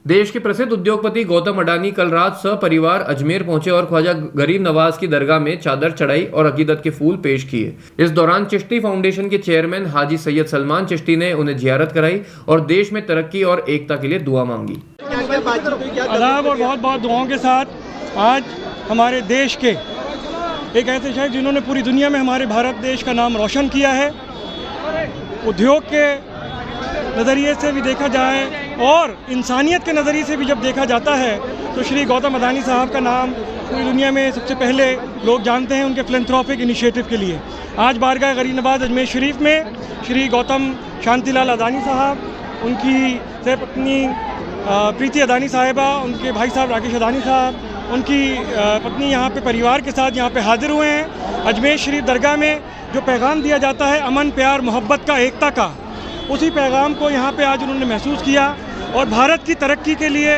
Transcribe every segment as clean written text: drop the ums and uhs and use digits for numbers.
देश के प्रसिद्ध उद्योगपति गौतम अडानी कल रात सपरिवार अजमेर पहुंचे और ख्वाजा गरीब नवाज की दरगाह में चादर चढ़ाई और अकीदत के फूल पेश किए। इस दौरान चिश्ती फाउंडेशन के चेयरमैन हाजी सैयद सलमान चिश्ती ने उन्हें जियारत कराई और देश में तरक्की और एकता के लिए दुआ मांगी। आदाब और बहुत बहुत दुआओं के साथ आज हमारे देश के एक ऐसे शख्स जिन्होंने पूरी दुनिया में हमारे भारत देश का नाम रोशन किया है, उद्योग के नज़रिए से भी देखा जाए और इंसानियत के नज़रिए से भी जब देखा जाता है तो श्री गौतम अडानी साहब का नाम पूरी दुनिया में सबसे पहले लोग जानते हैं उनके फिलैंथ्रोपिक इनिशिएटिव के लिए। आज बारगाह गरीब नवाज अजमेर शरीफ में श्री गौतम शांतिलाल अडानी साहब, उनकी पत्नी प्रीति अडानी साहिबा, उनके भाई साहब राकेश अडानी साहब, उनकी पत्नी यहाँ पे परिवार के साथ यहाँ पे हाजिर हुए हैं। अजमेर शरीफ दरगाह में जो पैगाम दिया जाता है अमन, प्यार, मोहब्बत का, एकता का, उसी पैगाम को यहाँ पे आज उन्होंने महसूस किया और भारत की तरक्की के लिए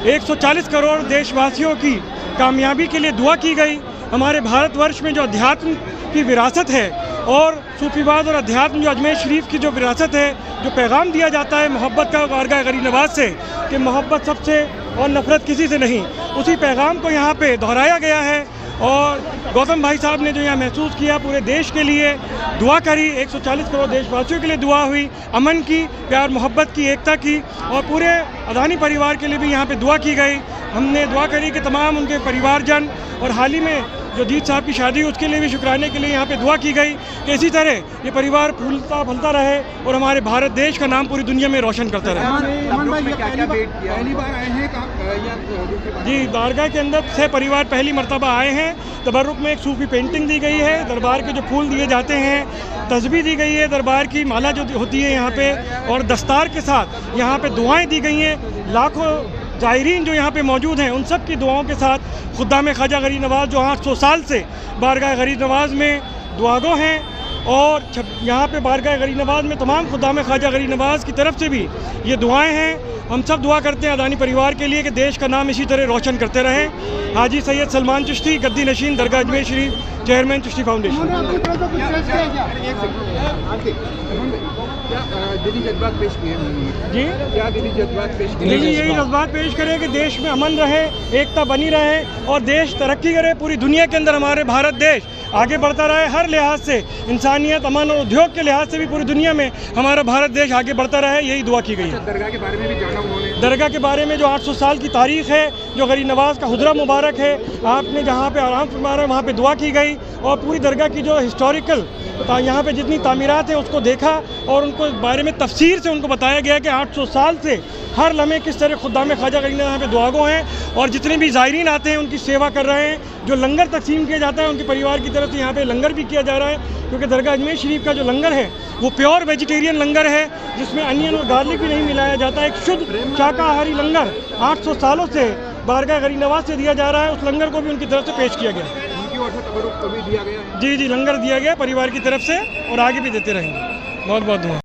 140 करोड़ देशवासियों की कामयाबी के लिए दुआ की गई। हमारे भारतवर्ष में जो अध्यात्म की विरासत है और सूफीवाद और अध्यात्म जो अजमेर शरीफ की जो विरासत है, जो पैगाम दिया जाता है मोहब्बत का बारगाह गरीब नवाज से कि मोहब्बत सबसे और नफ़रत किसी से नहीं, उसी पैगाम को यहाँ पे दोहराया गया है। और गौतम भाई साहब ने जो यहाँ महसूस किया, पूरे देश के लिए दुआ करी, 140 करोड़ देशवासियों के लिए दुआ हुई, अमन की, प्यार मोहब्बत की, एकता की, और पूरे अडानी परिवार के लिए भी यहाँ पे दुआ की गई। हमने दुआ करी कि तमाम उनके परिवारजन और हाल ही में जो जीत साहब की शादी उसके लिए भी शुक्राने के लिए यहाँ पे दुआ की गई कि इसी तरह ये परिवार फूलता फलता रहे और हमारे भारत देश का नाम पूरी दुनिया में रोशन करता रहे। जी, बारगाह के अंदर 6 परिवार पहली मर्तबा आए हैं। तबर्रुक में एक सूफी पेंटिंग दी गई है, दरबार के जो फूल दिए जाते हैं, तस्बीह दी गई है, दरबार की माला जो होती है यहाँ पे, और दस्तार के साथ यहाँ पे दुआएँ दी गई हैं। लाखों ज़ायरीन जो यहाँ पे मौजूद हैं उन सब की दुआओं के साथ खुद्दाम ख्वाजा गरीब नवाज जो 800 साल से बारगाह गरीब नवाज में दुआगो हैं, और यहाँ पे बारगाह गरीब नवाज में तमाम खुद्दाम ख्वाजा गरीब नवाज की तरफ से भी ये दुआएं हैं। हम सब दुआ करते हैं अडानी परिवार के लिए कि देश का नाम इसी तरह रोशन करते रहें। हाजी सैयद सलमान चिश्ती, गद्दी नशीन, दरगाह अजमेर शरीफ, चेयरमैन चिश्ती फाउंडेशन। दिली जज्बात पेश किए जी, क्या दिली जज्बात पेश किए? दिल्ली यही जज्बात पेश करें कि देश में अमन रहे, एकता बनी रहे और देश तरक्की करे। पूरी दुनिया के अंदर हमारे भारत देश आगे बढ़ता रहे, हर लिहाज से, इंसानियत, अमन और उद्योग के लिहाज से भी पूरी दुनिया में हमारा भारत देश आगे बढ़ता रहे, यही दुआ की गई है। दरगाह के बारे में भी जाना उन्होंने? दरगाह के बारे में जो 800 साल की तारीख़ है, जो गरीब नवाज का हुजरा मुबारक है, आपने जहाँ पे आराम फरमाया वहाँ पे दुआ की गई और पूरी दरगाह की जो हिस्टोरिकल यहाँ पे जितनी तामीरात है उसको देखा और उनको बारे में तफसीर से उनको बताया गया कि 800 साल से हर लम्हे किस तरह खुद्दाम ख्वाजा गरीब यहाँ पे दुआगो हैं और जितने भी ज़ायरीन आते हैं उनकी सेवा कर रहे हैं। जो लंगर तकसीम किया जाता है उनके परिवार की तरफ से यहाँ पे लंगर भी किया जा रहा है, क्योंकि दरगाह अजमेर शरीफ का जो लंगर है वो प्योर वेजिटेरियन लंगर है, जिसमें अनियन और गार्लिक भी नहीं मिलाया जाता। एक शुद्ध शाकाहारी लंगर 800 सालों से बारगाह गरीब नवाज से दिया जा रहा है। उस लंगर को भी उनकी तरफ से पेश किया गया। दिया गया है? जी, लंगर दिया गया परिवार की तरफ से और आगे भी देते रहेंगे। बहुत बहुत धन्यवाद।